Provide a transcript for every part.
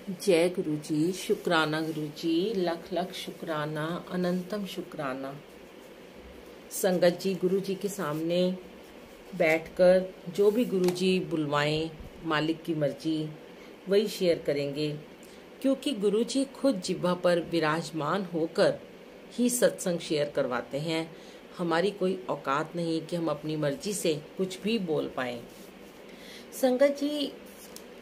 जय गुरु जी, शुक्राना गुरु जी, लख लख शुक्राना, अनंतम शुक्राना। संगत जी, गुरु जी के सामने बैठकर जो भी गुरु जी बुलवाएं, मालिक की मर्जी वही शेयर करेंगे, क्योंकि गुरु जी खुद जिह्वा पर विराजमान होकर ही सत्संग शेयर करवाते हैं। हमारी कोई औकात नहीं कि हम अपनी मर्जी से कुछ भी बोल पाएं। संगत जी,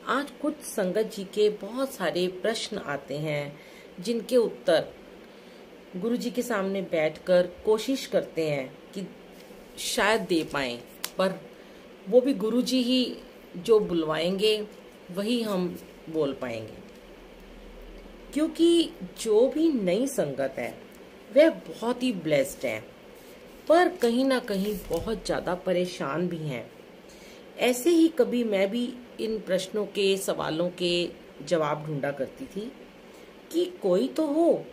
आज कुछ संगत जी के बहुत सारे प्रश्न आते हैं जिनके उत्तर गुरु जी के सामने बैठकर कोशिश करते हैं कि शायद दे पाएं, पर वो भी गुरु जी ही जो बुलवाएंगे वही हम बोल पाएंगे। क्योंकि जो भी नई संगत है वह बहुत ही ब्लेस्ड है, पर कहीं ना कहीं बहुत ज्यादा परेशान भी हैं। ऐसे ही कभी मैं भी इन प्रश्नों के सवालों के जवाब ढूंढा करती थी कि कोई तो हो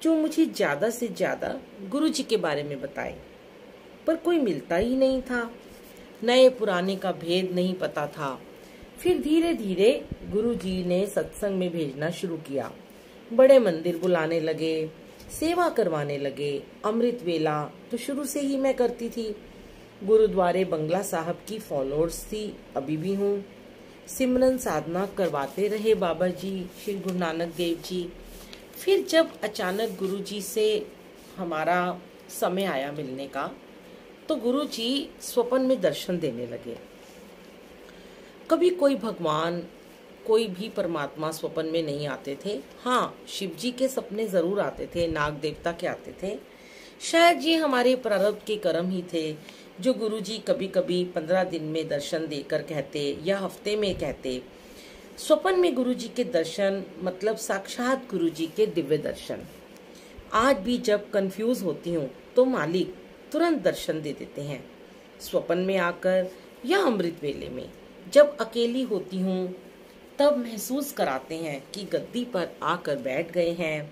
जो मुझे ज्यादा से ज्यादा गुरु जी के बारे में बताए, पर कोई मिलता ही नहीं था। नए पुराने का भेद नहीं पता था। फिर धीरे धीरे गुरु जी ने सत्संग में भेजना शुरू किया। बड़े मंदिर बुलाने लगे, सेवा करवाने लगे। अमृत वेला तो शुरू से ही मैं करती थी। गुरुद्वारे बंगला साहब की फॉलोअर्स थी, अभी भी हूँ। सिमरन साधना करवाते रहे बाबा जी, श्री गुरु नानक देव जी। फिर जब अचानक गुरु जी से हमारा समय आया मिलने का, तो गुरु जी स्वप्न में दर्शन देने लगे। कभी कोई भगवान, कोई भी परमात्मा स्वप्न में नहीं आते थे। हाँ, शिव जी के सपने जरूर आते थे, नाग देवता के आते थे। शायद ये हमारे प्रारब्ध के कर्म ही थे जो गुरु जी कभी कभी 15 दिन में दर्शन देकर कहते या हफ्ते में कहते। स्वप्न में गुरु जी के दर्शन मतलब साक्षात गुरु जी के दिव्य दर्शन। आज भी जब कंफ्यूज होती हूँ तो मालिक तुरंत दर्शन दे देते हैं, स्वप्न में आकर या अमृत वेले में। जब अकेली होती हूँ तब महसूस कराते हैं कि गद्दी पर आकर बैठ गए हैं,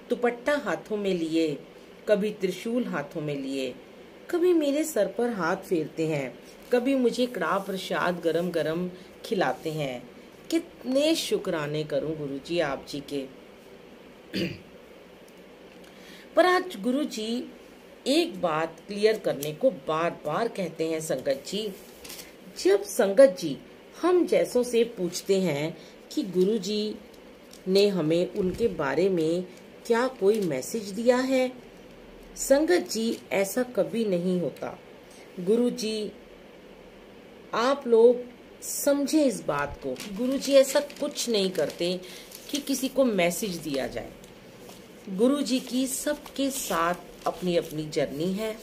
दुपट्टा हाथों में लिए, कभी त्रिशूल हाथों में लिए, कभी मेरे सर पर हाथ फेरते हैं, कभी मुझे कड़ाह प्रसाद गरम गरम खिलाते हैं। कितने शुक्राने करूं गुरु जी आप जी के। पर आज गुरु जी एक बात क्लियर करने को बार बार कहते हैं संगत जी। जब संगत जी हम जैसों से पूछते हैं कि गुरु जी ने हमें उनके बारे में क्या कोई मैसेज दिया है, संगत जी ऐसा कभी नहीं होता। गुरु जी, आप लोग समझे इस बात को, गुरु जी ऐसा कुछ नहीं करते कि किसी को मैसेज दिया जाए। गुरु जी की सबके साथ अपनी अपनी जर्नी है।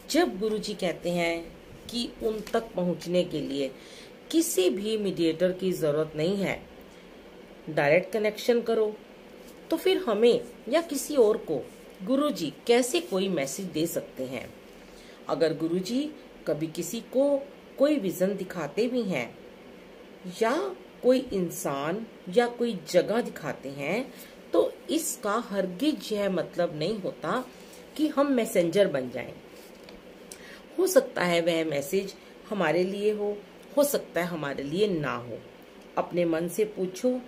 जब गुरु जी कहते हैं कि उन तक पहुंचने के लिए किसी भी मीडिएटर की जरूरत नहीं है, डायरेक्ट कनेक्शन करो, तो फिर हमें या किसी और को गुरु जी कैसे कोई मैसेज दे सकते हैं। अगर गुरु जी कभी किसी को कोई विजन दिखाते भी हैं या कोई इंसान या कोई जगह दिखाते हैं, तो इसका हरगिज यह मतलब नहीं होता कि हम मैसेंजर बन जाएं। हो सकता है वह मैसेज हमारे लिए हो सकता है हमारे लिए ना हो। अपने मन से पूछो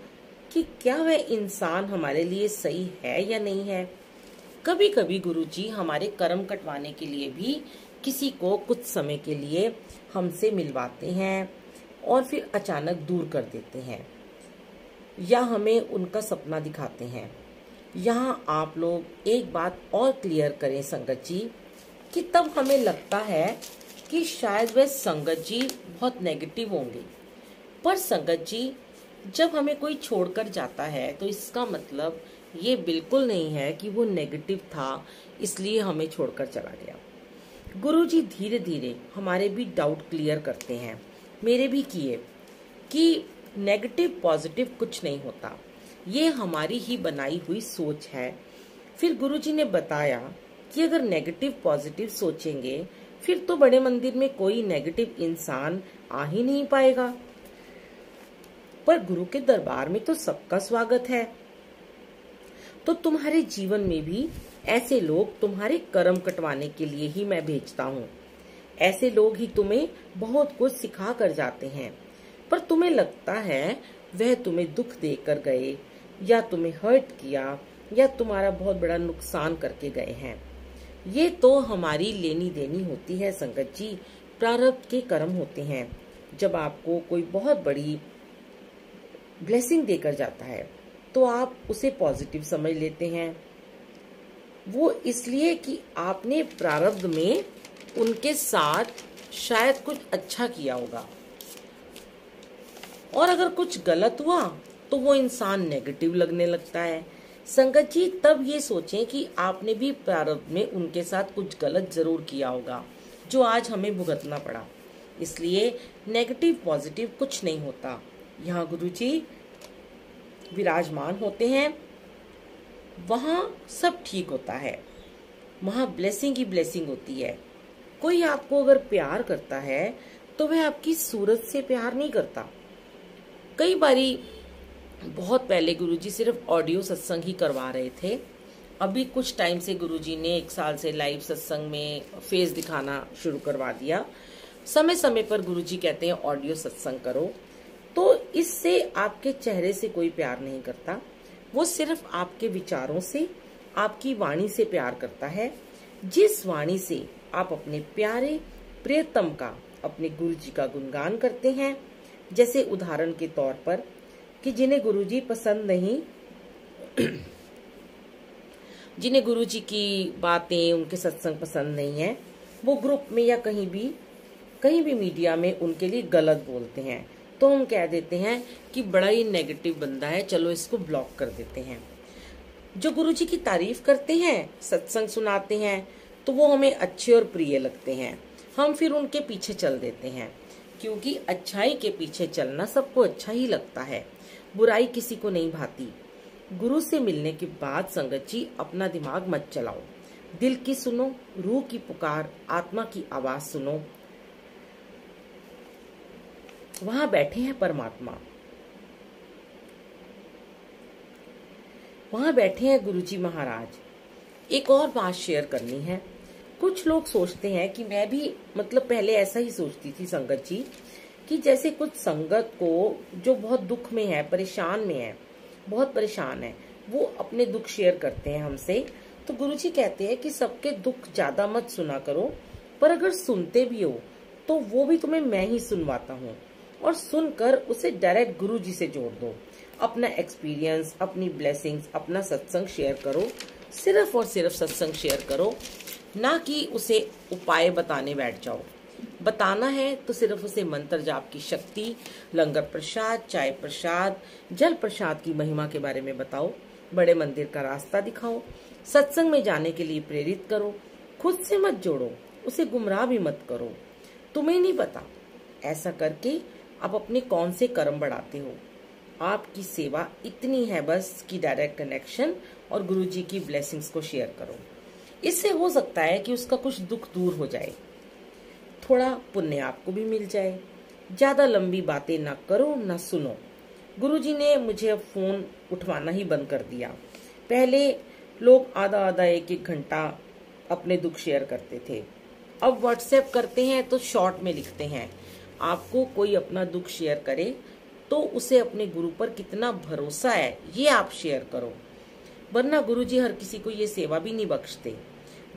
कि क्या वह इंसान हमारे लिए सही है या नहीं है। कभी कभी गुरु जी हमारे कर्म कटवाने के लिए भी किसी को कुछ समय के लिए हमसे मिलवाते हैं और फिर अचानक दूर कर देते हैं, या हमें उनका सपना दिखाते हैं। यहाँ आप लोग एक बात और क्लियर करें संगत जी, कि तब हमें लगता है कि शायद वह संगत जी बहुत नेगेटिव होंगे। पर संगत जी, जब हमें कोई छोड़कर जाता है तो इसका मतलब ये बिल्कुल नहीं है कि वो नेगेटिव था इसलिए हमें छोड़कर चला गया। गुरु जी धीरे धीरे हमारे भी डाउट क्लियर करते हैं, मेरे भी किए, कि नेगेटिव पॉजिटिव कुछ नहीं होता, ये हमारी ही बनाई हुई सोच है। फिर गुरु जी ने बताया कि अगर नेगेटिव पॉजिटिव सोचेंगे फिर तो बड़े मंदिर में कोई नेगेटिव इंसान आ ही नहीं पाएगा। पर गुरु के दरबार में तो सबका स्वागत है। तो तुम्हारे जीवन में भी ऐसे लोग तुम्हारे कर्म कटवाने के लिए ही मैं भेजता हूँ। ऐसे लोग ही तुम्हें बहुत कुछ सिखा कर जाते हैं, पर तुम्हें लगता है वह तुम्हें दुख देकर गए या तुम्हें हर्ट किया या तुम्हारा बहुत बड़ा नुकसान करके गए हैं। ये तो हमारी लेनी देनी होती है संगत जी, प्रारब्ध के कर्म होते हैं। जब आपको कोई बहुत बड़ी ब्लेसिंग देकर जाता है तो आप उसे पॉजिटिव समझ लेते हैं। वो इसलिए कि आपने प्रारब्ध में उनके साथ शायद कुछ अच्छा किया होगा, और अगर कुछ गलत हुआ तो वो इंसान नेगेटिव लगने लगता है। संगत जी, तब ये सोचें कि आपने भी प्रारब्ध में उनके साथ कुछ गलत जरूर किया होगा जो आज हमें भुगतना पड़ा। इसलिए नेगेटिव पॉजिटिव कुछ नहीं होता। यहाँ गुरुजी विराजमान होते हैं, वहां सब ठीक होता है, वहां ब्लेसिंग ही ब्लेसिंग होती है। कोई आपको अगर प्यार करता है तो वह आपकी सूरत से प्यार नहीं करता। कई बारी बहुत पहले गुरुजी सिर्फ ऑडियो सत्संग ही करवा रहे थे। अभी कुछ टाइम से गुरुजी ने 1 साल से लाइव सत्संग में फेस दिखाना शुरू करवा दिया। समय समय पर गुरुजी कहते हैं ऑडियो सत्संग करो। तो इससे आपके चेहरे से कोई प्यार नहीं करता, वो सिर्फ आपके विचारों से, आपकी वाणी से प्यार करता है। जिस वाणी से आप अपने प्यारे प्रियतम का, अपने गुरुजी का गुणगान करते हैं, जैसे उदाहरण के तौर पर कि जिन्हें गुरुजी पसंद नहीं, जिन्हें गुरुजी की बातें, उनके सत्संग पसंद नहीं है, वो ग्रुप में या कहीं भी मीडिया में उनके लिए गलत बोलते हैं, तो हम कह देते हैं कि बड़ा ही नेगेटिव बंदा है, चलो इसको ब्लॉक कर देते हैं। जो गुरुजी की तारीफ करते हैं, सत्संग सुनाते हैं, तो वो हमें अच्छे और प्रिय लगते हैं। हम फिर उनके पीछे चल देते हैं, क्योंकि अच्छाई के पीछे चलना सबको अच्छा ही लगता है, बुराई किसी को नहीं भाती। गुरु से मिलने के बाद संगत जी अपना दिमाग मत चलाओ, दिल की सुनो, रूह की पुकार, आत्मा की आवाज सुनो। वहां बैठे हैं परमात्मा, वहां बैठे हैं गुरुजी महाराज। एक और बात शेयर करनी है। कुछ लोग सोचते हैं कि मैं भी पहले ऐसा ही सोचती थी संगत जी, कि जैसे कुछ संगत को जो बहुत दुख में है, परेशान में है, बहुत परेशान है, वो अपने दुख शेयर करते हैं हमसे। तो गुरुजी कहते हैं कि सबके दुख ज्यादा मत सुना करो, पर अगर सुनते भी हो तो वो भी तुम्हें मैं ही सुनवाता हूँ, और सुनकर उसे डायरेक्ट गुरुजी से जोड़ दो। अपना एक्सपीरियंस, अपनी ब्लेसिंग्स, अपना सत्संग शेयर करो, सिर्फ और सिर्फ सत्संग शेयर करो, ना कि उसे उपाय बताने बैठ जाओ। बताना है तो सिर्फ उसे मंत्र जाप की शक्ति, लंगर प्रसाद, चाय प्रसाद, जल प्रसाद की महिमा के बारे में बताओ, बड़े मंदिर का रास्ता दिखाओ, सत्संग में जाने के लिए प्रेरित करो। खुद से मत जोड़ो, उसे गुमराह भी मत करो। तुम्हें नहीं पता ऐसा करके आप अपने कौन से कर्म बढ़ाते हो। आपकी सेवा इतनी है बस कि डायरेक्ट कनेक्शन और गुरुजी की ब्लेसिंग्स को शेयर करो। इससे हो सकता है कि उसका कुछ दुख दूर हो जाए, थोड़ा पुण्य आपको भी मिल जाए। ज्यादा लंबी बातें ना करो, ना सुनो। गुरुजी ने मुझे अब फोन उठवाना ही बंद कर दिया। पहले लोग आधा आधा 1-1 घंटा अपने दुख शेयर करते थे, अब व्हाट्सएप करते हैं तो शॉर्ट में लिखते हैं। आपको कोई अपना दुख शेयर करे तो उसे अपने गुरु पर कितना भरोसा है ये आप शेयर करो, वरना गुरुजी हर किसी को ये सेवा भी नहीं बख्शते।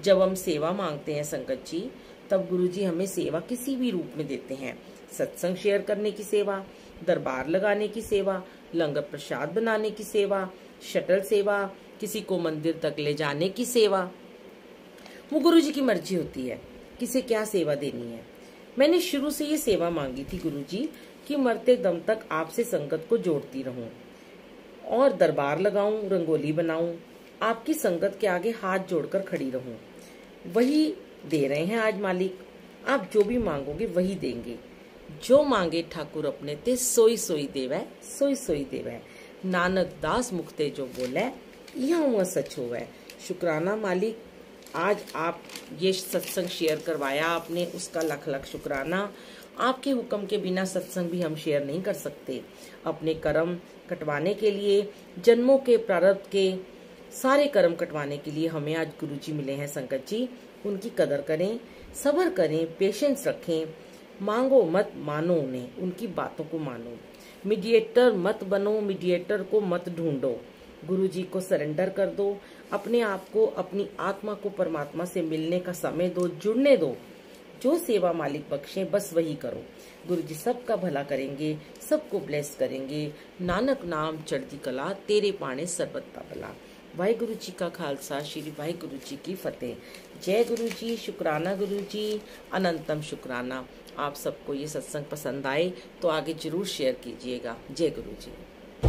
जब हम सेवा मांगते हैं संगत जी, तब गुरुजी हमें सेवा किसी भी रूप में देते हैं। सत्संग शेयर करने की सेवा, दरबार लगाने की सेवा, लंगर प्रसाद बनाने की सेवा, शटल सेवा, किसी को मंदिर तक ले जाने की सेवा, वो गुरुजी की मर्जी होती है किसे क्या सेवा देनी है। मैंने शुरू से ये सेवा मांगी थी गुरुजी कि मरते दम तक आपसे संगत को जोड़ती रहूं, और दरबार लगाऊं, रंगोली बनाऊं, आपकी संगत के आगे हाथ जोड़कर खड़ी रहूं। वही दे रहे हैं आज मालिक। आप जो भी मांगोगे वही देंगे। जो मांगे ठाकुर अपने ते, सोई सोई देवै, सोई सोई देवै। नानक दास मुखते जो बोले, यह हुआ सच होवै। शुक्राना मालिक, आज आप ये सत्संग शेयर करवाया आपने, उसका लख लख शुक्राना। आपके हुक्म के बिना सत्संग भी हम शेयर नहीं कर सकते। अपने कर्म कटवाने के लिए, जन्मों के प्रारब्ध के सारे कर्म कटवाने के लिए हमें आज गुरुजी मिले हैं संगत जी। उनकी कदर करें, सब्र करें, पेशेंस रखें, मांगो मत, मानो उन्हें, उनकी बातों को मानो। मीडिएटर मत बनो, मीडिएटर को मत ढूंढो, गुरु जी को सरेंडर कर दो। अपने आप को, अपनी आत्मा को परमात्मा से मिलने का समय दो, जुड़ने दो। जो सेवा मालिक बख्शे बस वही करो। गुरु जी सबका भला करेंगे, सबको ब्लेस करेंगे। नानक नाम चढ़ती कला, तेरे पाने सर्बत का भला। वाहिगुरु जी का खालसा, श्री वाहिगुरु जी की फतेह। जय गुरु जी, शुक्राना गुरु जी, अनंतम शुक्राना। आप सबको ये सत्संग पसंद आए तो आगे जरूर शेयर कीजिएगा। जय गुरु जी।